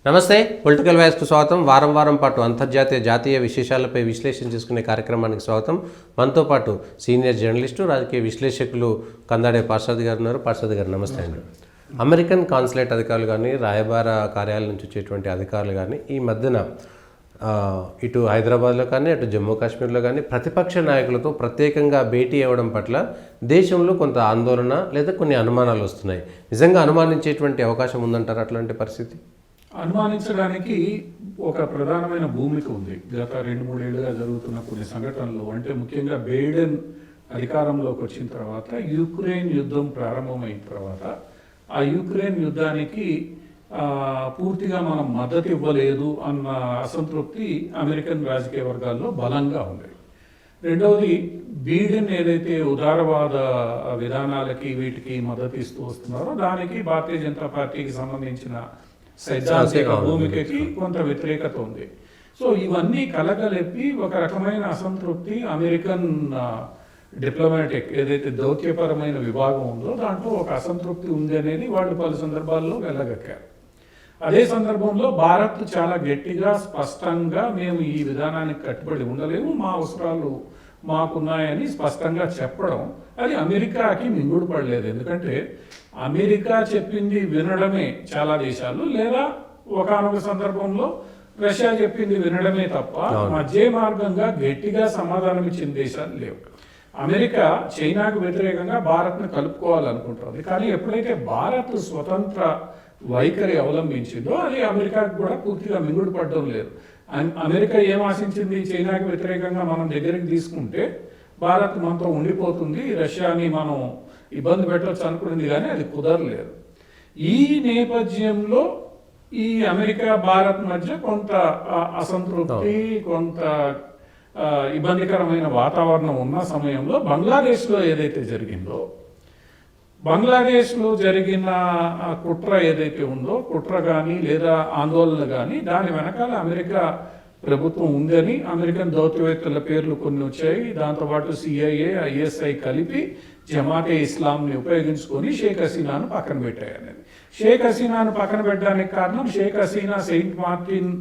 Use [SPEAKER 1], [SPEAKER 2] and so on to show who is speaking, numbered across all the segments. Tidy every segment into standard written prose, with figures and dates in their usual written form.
[SPEAKER 1] నమస్తే. పొలిటికల్ వాయిస్కు స్వాగతం. వారం పాటు అంతర్జాతీయ జాతీయ విశేషాలపై విశ్లేషణ చేసుకునే కార్యక్రమానికి స్వాగతం. మనతో పాటు సీనియర్ జర్నలిస్టు రాజకీయ విశ్లేషకులు కందాడే పార్షద్ గారు ఉన్నారు. పార్షద్ గారు నమస్తే అండి. అమెరికన్ కాన్సులేట్ అధికారులు కానీ రాయబార కార్యాలయం నుంచి వచ్చేటువంటి అధికారులు కానీ ఈ మధ్యన ఇటు హైదరాబాద్లో కానీ అటు జమ్మూ కాశ్మీర్లో కానీ ప్రతిపక్ష నాయకులతో ప్రత్యేకంగా భేటీ అవ్వడం పట్ల దేశంలో కొంత ఆందోళన లేదా కొన్ని అనుమానాలు వస్తున్నాయి. నిజంగా అనుమానించేటువంటి అవకాశం ఉందంటారు అట్లాంటి పరిస్థితి?
[SPEAKER 2] అనుమానించడానికి ఒక ప్రధానమైన భూమిక ఉంది. గత 2-3 ఏళ్లుగా జరుగుతున్న కొన్ని సంఘటనలు, అంటే ముఖ్యంగా బైడెన్ అధికారంలోకి వచ్చిన తర్వాత యుక్రెయిన్ యుద్ధం ప్రారంభమైన తర్వాత ఆ యుక్రెయిన్ యుద్ధానికి పూర్తిగా మనం మద్దతు ఇవ్వలేదు అన్న అసంతృప్తి అమెరికన్ రాజకీయ వర్గాల్లో బలంగా ఉంది. రెండవది, బైడెన్ ఏదైతే ఉదారవాద విధానాలకి వీటికి మద్దతు ఇస్తూ వస్తున్నారో దానికి భారతీయ జనతా పార్టీకి సంబంధించిన సైద్ధాంతిక భూమికకి కొంత వ్యతిరేకత ఉంది. సో ఇవన్నీ కలగలిపి ఒక రకమైన అసంతృప్తి అమెరికన్ డిప్లొమాటిక్ ఏదైతే దౌత్యపరమైన విభాగం ఉందో దాంట్లో ఒక అసంతృప్తి ఉంది అనేది వాళ్ళు పలు సందర్భాల్లో వెళ్ళగక్కారు. అదే సందర్భంలో భారత్ చాలా గట్టిగా స్పష్టంగా మేము ఈ విధానానికి కట్టుబడి ఉండలేము, మా అవసరాలు మాకున్నాయని స్పష్టంగా చెప్పడం అది అమెరికాకి మింగుడు పడలేదు. ఎందుకంటే అమెరికా చెప్పింది వినడమే చాలా దేశాలు, లేదా ఒకానొక సందర్భంలో రష్యా చెప్పింది వినడమే తప్ప మధ్య మార్గంగా గట్టిగా సమాధానం ఇచ్చిన దేశాలు లేవు. అమెరికా చైనాకు వ్యతిరేకంగా భారత్ను కలుపుకోవాలనుకుంటుంది, కానీ ఎప్పుడైతే భారత్ స్వతంత్ర వైఖరి అవలంబించిందో అది అమెరికాకు కూడా పూర్తిగా మింగుడు పడడం లేదు. అమెరికా ఏం ఆశించింది? చైనాకి వ్యతిరేకంగా మనం దగ్గరికి తీసుకుంటే భారత్ మనతో ఉండిపోతుంది, రష్యాని మనం ఇబ్బంది పెట్టవచ్చు అనుకున్నది, కానీ అది కుదరలేదు. ఈ నేపథ్యంలో ఈ అమెరికా భారత్ మధ్య కొంత అసంతృప్తి, కొంత ఇబ్బందికరమైన వాతావరణం ఉన్న సమయంలో బంగ్లాదేశ్లో ఏదైతే జరిగిందో, బంగ్లాదేశ్లో జరిగిన కుట్ర ఏదైతే ఉందో, కుట్ర కానీ లేదా ఆందోళన కానీ దాని వెనకాల అమెరికా ప్రభుత్వం ఉందని అమెరికన్ దౌత్యవేత్తల పేర్లు కొన్ని వచ్చాయి. దాంతోపాటు CIA, ISI కలిపి జమాతే ఇస్లాంని ఉపయోగించుకొని షేక్ హసీనాను పక్కన పెట్టాయి అనేది. షేక్ హసీనాను పక్కన పెట్టడానికి కారణం షేక్ హసీనా సెయింట్ మార్టిన్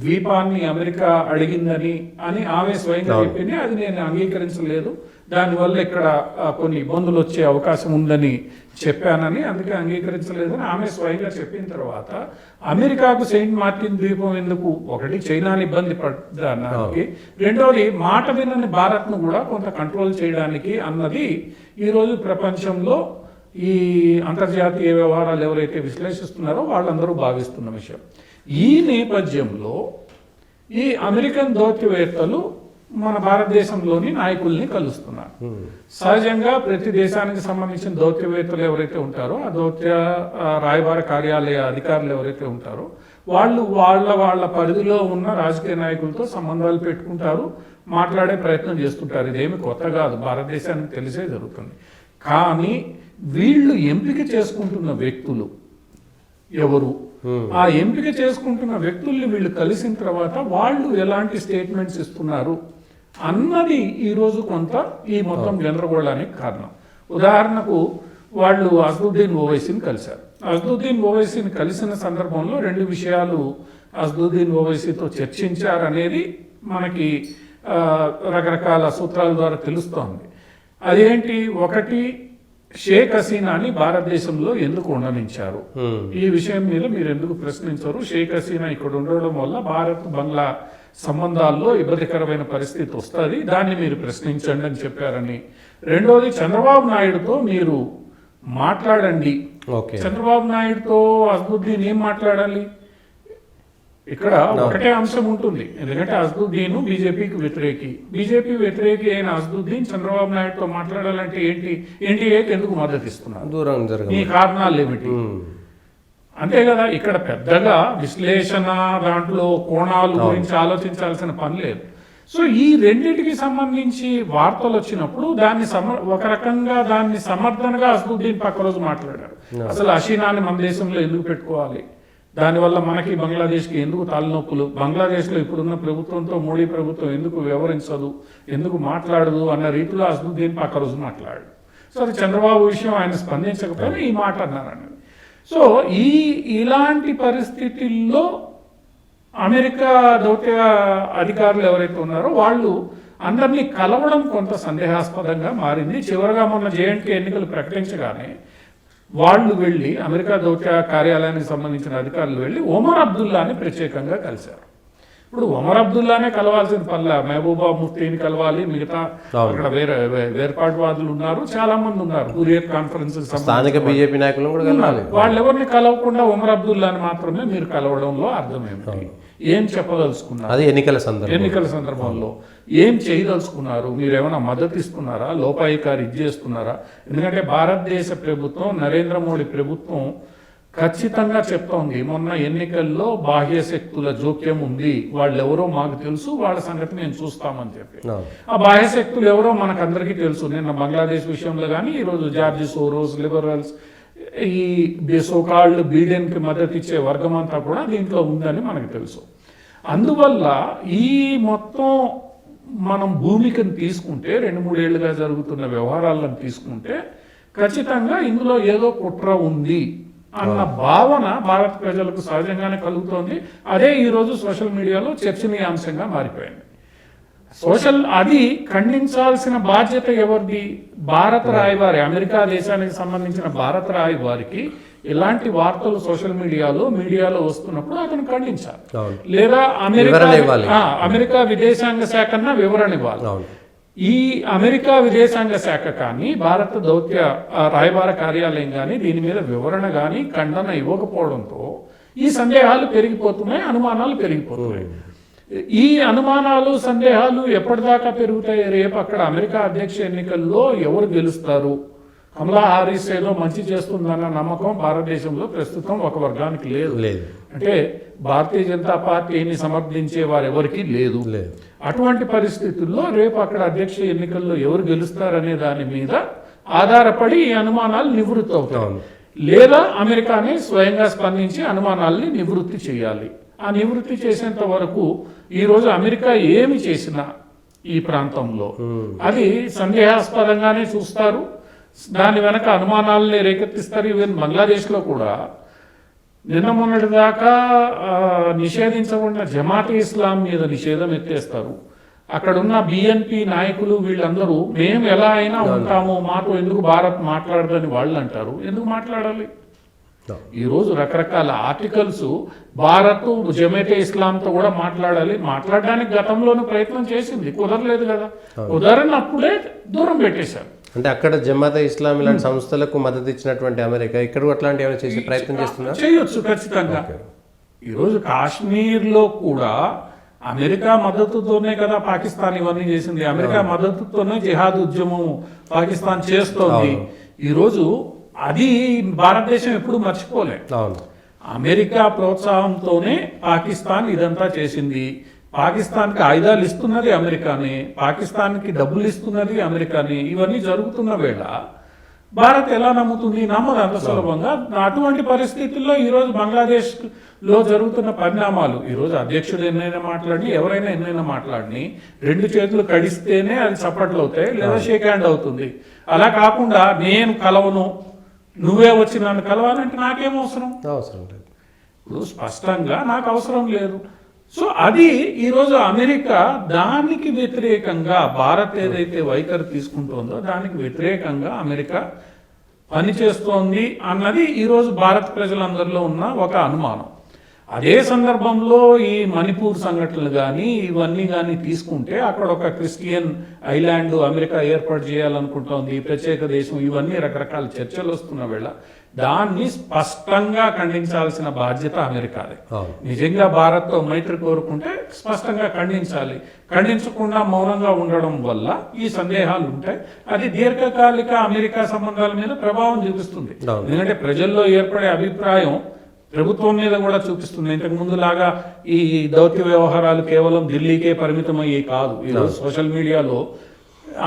[SPEAKER 2] ద్వీపాన్ని అమెరికా అడిగిందని అని ఆమె స్వయంగా చెప్పింది. అది నేను అంగీకరించలేదు, దానివల్ల ఇక్కడ కొన్ని ఇబ్బందులు వచ్చే అవకాశం ఉందని చెప్పానని, అందుకే అంగీకరించలేదని ఆమె స్వయంగా చెప్పిన తర్వాత అమెరికాకు సెయింట్ మార్టిన్ ద్వీపం ఎందుకు? ఒకటి, చైనాని ఇబ్బంది పడడానికి, రెండవది మాట వినని భారత్ను కూడా కొంత కంట్రోల్ చేయడానికి అన్నది ఈరోజు ప్రపంచంలో ఈ అంతర్జాతీయ వ్యవహారాలు ఎవరైతే విశ్లేషిస్తున్నారో వాళ్ళందరూ భావిస్తున్న విషయం. ఈ నేపథ్యంలో ఈ అమెరికన్ దౌత్యవేత్తలు మన భారతదేశంలోని నాయకుల్ని కలుస్తున్నారు. సహజంగా ప్రతి దేశానికి సంబంధించిన దౌత్యవేత్తలు ఎవరైతే ఉంటారో, ఆ దౌత్య రాయబార కార్యాలయ అధికారులు ఎవరైతే ఉంటారో వాళ్ళు వాళ్ళ పరిధిలో ఉన్న రాజకీయ నాయకులతో సంబంధాలు పెట్టుకుంటారు, మాట్లాడే ప్రయత్నం చేస్తుంటారు. ఇదేమి కొత్త కాదు, భారతదేశానికి తెలిసే జరుగుతుంది. కానీ వీళ్ళు ఎంపిక చేసుకుంటున్న వ్యక్తులు ఎవరు, ఆ ఎంపిక చేసుకుంటున్న వ్యక్తుల్ని వీళ్ళు కలిసిన తర్వాత వాళ్ళు ఎలాంటి స్టేట్మెంట్స్ ఇస్తున్నారు అన్నది ఈరోజు కొంత ఈ మొత్తం గందరగోళానికి కారణం. ఉదాహరణకు వాళ్ళు అసదుద్దీన్ ఓవైసీని కలిశారు. అసదుద్దీన్ ఓవైసీని కలిసిన సందర్భంలో 2 విషయాలు అసదుద్దీన్ ఓవైసీతో చర్చించారనేది మనకి రకరకాల సూత్రాల ద్వారా తెలుస్తోంది. అదేంటి? ఒకటి, షేక్ హసీనాని భారతదేశంలో ఎందుకు ఉండనించారు, ఈ విషయం మీద మీరు ఎందుకు ప్రశ్నించరు? షేక్ హసీనా ఇక్కడ ఉండడం వల్ల భారత్ బంగ్లా సంబంధాల్లో ఇబ్బందికరమైన పరిస్థితి వస్తుంది, దాన్ని మీరు ప్రశ్నించండి అని చెప్పారని. రెండోది, చంద్రబాబు నాయుడుతో మీరు మాట్లాడండి. చంద్రబాబు నాయుడుతో అసదుద్దీన్ ఏం మాట్లాడాలి? ఇక్కడ ఒకటే అంశం ఉంటుంది, ఎందుకంటే అసదుద్దీన్ బీజేపీకి బీజేపీ వ్యతిరేకి అయిన అసదుద్దీన్ చంద్రబాబు నాయుడుతో మాట్లాడాలంటే ఏంటి? ఎన్డీఏకి ఎందుకు మద్దతు ఇస్తున్నారు, ఈ కారణాలు ఏమిటి? అంతే కదా. ఇక్కడ పెద్దగా విశ్లేషణ, దాంట్లో కోణాలు గురించి ఆలోచించాల్సిన పని లేదు. సో ఈ రెండింటికి సంబంధించి వార్తలు వచ్చినప్పుడు దాన్ని ఒక రకంగా దాన్ని సమర్థనగా అసదుద్దీన్ పక్క రోజు మాట్లాడారు. అసలు హసీనాని మన దేశంలో ఎందుకు పెట్టుకోవాలి, దానివల్ల మనకి బంగ్లాదేశ్కి ఎందుకు తలనొప్పులు, బంగ్లాదేశ్లో ఇప్పుడున్న ప్రభుత్వంతో మోడీ ప్రభుత్వం ఎందుకు వ్యవహరించదు, ఎందుకు మాట్లాడదు అన్న రీతిలో అసదుద్దీన్ పక్క రోజు మాట్లాడాడు. సో అది చంద్రబాబు విషయం, ఆయన స్పందించకపోయినా ఈ మాట అన్నారన్నది. సో ఇలాంటి పరిస్థితుల్లో అమెరికా దౌత్య అధికారులు ఎవరైతే ఉన్నారో వాళ్ళు అందరినీ కలవడం కొంత సందేహాస్పదంగా మారింది. చివరగా మొన్న జేఎండ్కే ఎన్నికలు ప్రకటించగానే వాళ్ళు వెళ్ళి అమెరికా దౌత్య కార్యాలయానికి సంబంధించిన అధికారులు వెళ్ళి ఒమర్ అబ్దుల్లాని ప్రత్యేకంగా కలిశారు. ఇప్పుడు ఒమర్ అబ్దుల్లానే కలవాల్సిన పనిలా, మహబూబా ముఫ్తీని కలవాలి, మిగతా అక్కడ వేర్పాటువాదులు ఉన్నారు, చాలా మంది ఉన్నారు. హురియత్ కాన్ఫరెన్స్
[SPEAKER 1] స్థానిక బీజేపీ నాయకులు కూడా కలవాలి.
[SPEAKER 2] వాళ్ళెవరిని కలవకుండా ఒమర్ అబ్దుల్లాని మాత్రమే మీరు కలవడంలో అర్థం ఏమిటి? ఏం చెప్పదలుచుకున్నారు?
[SPEAKER 1] అది ఎన్నికల
[SPEAKER 2] సందర్భంలో ఏం చేయదలుచుకున్నారు? మీరు ఏమైనా మద్దతు ఇస్తున్నారా? లోపాయికారి చేస్తున్నారా? ఎందుకంటే భారతదేశ ప్రభుత్వం, నరేంద్ర మోడీ ప్రభుత్వం ఖచ్చితంగా చెప్తోంది, మొన్న ఎన్నికల్లో బాహ్య శక్తుల జోక్యం ఉంది, వాళ్ళెవరో మాకు తెలుసు, వాళ్ళ సంగతి మేము చూస్తామని చెప్పి. ఆ బాహ్య శక్తులు ఎవరో మనకందరికీ తెలుసు. నిన్న బంగ్లాదేశ్ విషయంలో కానీ, ఈరోజు జార్జి సోరోస్, లిబరల్స్, ఈ సోకాల్డ్ బీడెన్కి మద్దతు ఇచ్చే వర్గం అంతా కూడా దీంట్లో ఉందని మనకు తెలుసు. అందువల్ల ఈ మొత్తం మనం భూమికను తీసుకుంటే, 2-3 ఏళ్లుగా జరుగుతున్న వ్యవహారాలను తీసుకుంటే ఖచ్చితంగా ఇందులో ఏదో కుట్ర ఉంది అన్న భావన భారత ప్రజలకు సహజంగానే కలుగుతోంది. అదే ఈరోజు సోషల్ మీడియాలో చర్చనీయాంశంగా మారిపోయింది. అది ఖండించాల్సిన బాధ్యత ఎవరిది? భారత రాయబారి, అమెరికా దేశానికి సంబంధించిన భారత రాయబారికి ఇలాంటి వార్తలు సోషల్ మీడియాలో వస్తున్నప్పుడు అతను ఖండించాలి, లేదా అమెరికా విదేశాంగ శాఖ వివరణ ఇవ్వాలి. ఈ అమెరికా విదేశాంగ శాఖ కానీ, భారత దౌత్య రాయబార కార్యాలయం కానీ దీని మీద వివరణ కానీ ఖండన ఇవ్వకపోవడంతో ఈ సందేహాలు పెరిగిపోతున్నాయి, అనుమానాలు పెరిగిపోతున్నాయి. ఈ అనుమానాలు, సందేహాలు ఎప్పటిదాకా పెరుగుతాయి? రేపు అక్కడ అమెరికా అధ్యక్ష ఎన్నికల్లో ఎవరు గెలుస్తారు? కమలా హారిస్ ఏదో మంచి చేస్తుందన్న నమ్మకం భారతదేశంలో ప్రస్తుతం ఒక వర్గానికి లేదు. అంటే భారతీయ జనతా పార్టీని సమర్థించే వారు ఎవరికి లేదు. అటువంటి పరిస్థితుల్లో రేపు అక్కడ అధ్యక్ష ఎన్నికల్లో ఎవరు గెలుస్తారనే దాని మీద ఆధారపడి ఈ అనుమానాలు నివృత్తి అవుతాయి. లేదా అమెరికానే స్వయంగా స్పందించి అనుమానాల్ని నివృత్తి చేయాలి. ఆ నివృత్తి చేసేంత వరకు ఈరోజు అమెరికా ఏమి చేసినా ఈ ప్రాంతంలో అది సందేహాస్పదంగానే చూస్తారు, దాని వెనక అనుమానాలని రేకెత్తిస్తారు. ఈవెన్ బంగ్లాదేశ్లో కూడా నిన్న మొన్నటి దాకా నిషేధించబడిన జమాతే ఇస్లాం మీద నిషేధం ఎత్తేస్తారు. అక్కడున్న బిఎన్పి నాయకులు వీళ్ళందరూ మేము ఎలా అయినా ఉంటాము, మాతో ఎందుకు భారత్ మాట్లాడదని వాళ్ళు అంటారు. ఎందుకు మాట్లాడాలి? ఈరోజు రకరకాల ఆర్టికల్స్ భారత్ జమాతే ఇస్లాంతో కూడా మాట్లాడడానికి గతంలోనూ ప్రయత్నం చేసింది, కుదరలేదు కదా. కుదరనప్పుడే దూరం పెట్టేశారు.
[SPEAKER 1] అంటే అక్కడ జమాతే ఇస్లాం ఇలాంటి సంస్థలకు మద్దతు ఇచ్చినటువంటి అమెరికా ఇక్కడ అట్లాంటి ఏమైనా చేసే ప్రయత్నం చేస్తున్నా?
[SPEAKER 2] చేయొచ్చు ఖచ్చితంగా. ఈరోజు కాశ్మీర్లో కూడా అమెరికా మద్దతుతోనే కదా పాకిస్తాన్ ఇవన్నీ చేసింది. అమెరికా మద్దతుతోనే జిహాద్ ఉద్యమం పాకిస్తాన్ చేస్తోంది. ఈరోజు అది భారతదేశం ఎప్పుడు మర్చిపోలే. అమెరికా ప్రోత్సాహంతోనే పాకిస్తాన్ ఇదంతా చేసింది. పాకిస్తాన్కి ఆయుధాలు ఇస్తున్నది అమెరికానే, పాకిస్తాన్కి డబ్బులు ఇస్తున్నది అమెరికానే. ఇవన్నీ జరుగుతున్న వేళ భారత్ ఎలా నమ్ముతుంది? నమ్మదు అంత సులభంగా. అటువంటి పరిస్థితుల్లో ఈరోజు బంగ్లాదేశ్లో జరుగుతున్న పరిణామాలు, ఈరోజు అధ్యక్షుడు ఎన్నైనా మాట్లాడి, ఎవరైనా ఎన్నైనా మాట్లాడి 2 చేతులు కడిస్తేనే అది చప్పట్లు అవుతాయి, లేదా షేక్ హ్యాండ్ అవుతుంది. అలా కాకుండా నేను కలవను, నువ్వే వచ్చి నన్ను కలవాలంటే నాకేం అవసరం లేదు. ఇప్పుడు స్పష్టంగా నాకు అవసరం లేదు. సో అది ఈరోజు అమెరికా దానికి వ్యతిరేకంగా భారత్ ఏదైతే వైఖరి తీసుకుంటుందో దానికి వ్యతిరేకంగా అమెరికా పనిచేస్తోంది అన్నది ఈరోజు భారత ప్రజలందరిలో ఉన్న ఒక అనుమానం. అదే సందర్భంలో ఈ మణిపూర్ సంఘటనలు కానీ ఇవన్నీ కానీ తీసుకుంటే అక్కడ ఒక క్రిస్టియన్ ఐలాండ్ అమెరికా ఏర్పాటు చేయాలనుకుంటోంది, ప్రత్యేక దేశం, ఇవన్నీ రకరకాల చర్చలు వస్తున్న వేళ దాన్ని స్పష్టంగా ఖండించాల్సిన బాధ్యత అమెరికాదే. నిజంగా భారత్తో మైత్రి కోరుకుంటే స్పష్టంగా ఖండించాలి. ఖండించకుండా మౌనంగా ఉండడం వల్ల ఈ సందేహాలు ఉంటాయి. అది దీర్ఘకాలిక అమెరికా సంబంధాల మీద ప్రభావం చూపిస్తుంది. ఎందుకంటే ప్రజల్లో ఏర్పడే అభిప్రాయం ప్రభుత్వం మీద కూడా చూపిస్తుంది. ఇంతకు ముందులాగా ఈ దౌత్య వ్యవహారాలు కేవలం ఢిల్లీకే పరిమితమయ్యే కాదు. ఈరోజు సోషల్ మీడియాలో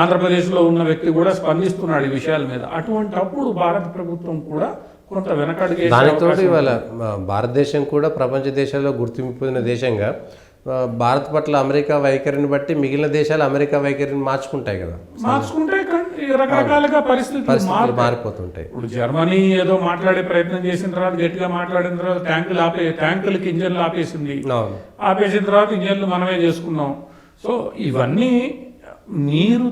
[SPEAKER 2] ఆంధ్రప్రదేశ్లో ఉన్న వ్యక్తి కూడా స్పందిస్తున్నాడు ఈ విషయాల మీద. అటువంటి అప్పుడు భారత ప్రభుత్వం కూడా కొంత వెనకడుగే.
[SPEAKER 1] దానితో ఇవాళ భారతదేశం కూడా ప్రపంచ దేశాల్లో గుర్తింపు పొందిన దేశంగా భారత్ పట్ల అమెరికా వైఖరిని బట్టి మిగిలిన దేశాలు అమెరికా వైఖరిని మార్చుకుంటాయి కదా.
[SPEAKER 2] మార్చుకుంటే రకరకాలుగా పరిస్థితులు
[SPEAKER 1] మారిపోతుంటాయి.
[SPEAKER 2] ఇప్పుడు జర్మనీ ఏదో మాట్లాడే ప్రయత్నం చేసిన తర్వాత, గట్టిగా మాట్లాడిన తర్వాత ట్యాంకులకి ఇంజన్లు ఆపేసింది. ఆపేసిన తర్వాత ఇంజన్లు మనమే చేసుకున్నాం. సో ఇవన్నీ మీరు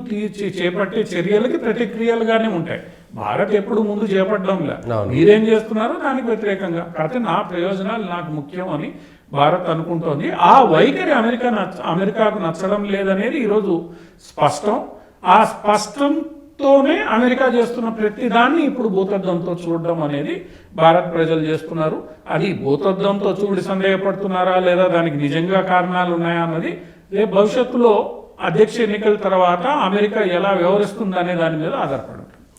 [SPEAKER 2] చేపట్టే చర్యలకి ప్రతిక్రియలుగానే ఉంటాయి. భారత్ ఎప్పుడు ముందు చేపట్టడంలే, మీరేం చేస్తున్నారో దానికి వ్యతిరేకంగా. కాకపోతే నా ప్రయోజనాలు నాకు ముఖ్యం అని భారత్ అనుకుంటోంది. ఆ వైఖరి అమెరికాకు నచ్చడం లేదనేది ఈరోజు స్పష్టం. ఆ స్పష్టంతోనే అమెరికా చేస్తున్న ప్రతి దాన్ని ఇప్పుడు భూతద్దంతో చూడడం అనేది భారత్ ప్రజలు చేస్తున్నారు. అది భూతద్దంతో చూడి సందేహపడుతున్నారా లేదా, దానికి నిజంగా కారణాలు ఉన్నాయా అన్నది రేపు భవిష్యత్తులో అధ్యక్ష ఎన్నికల తర్వాత అమెరికా ఎలా వ్యవహరిస్తుంది అనే దాని మీద ఆధారపడుతుంది.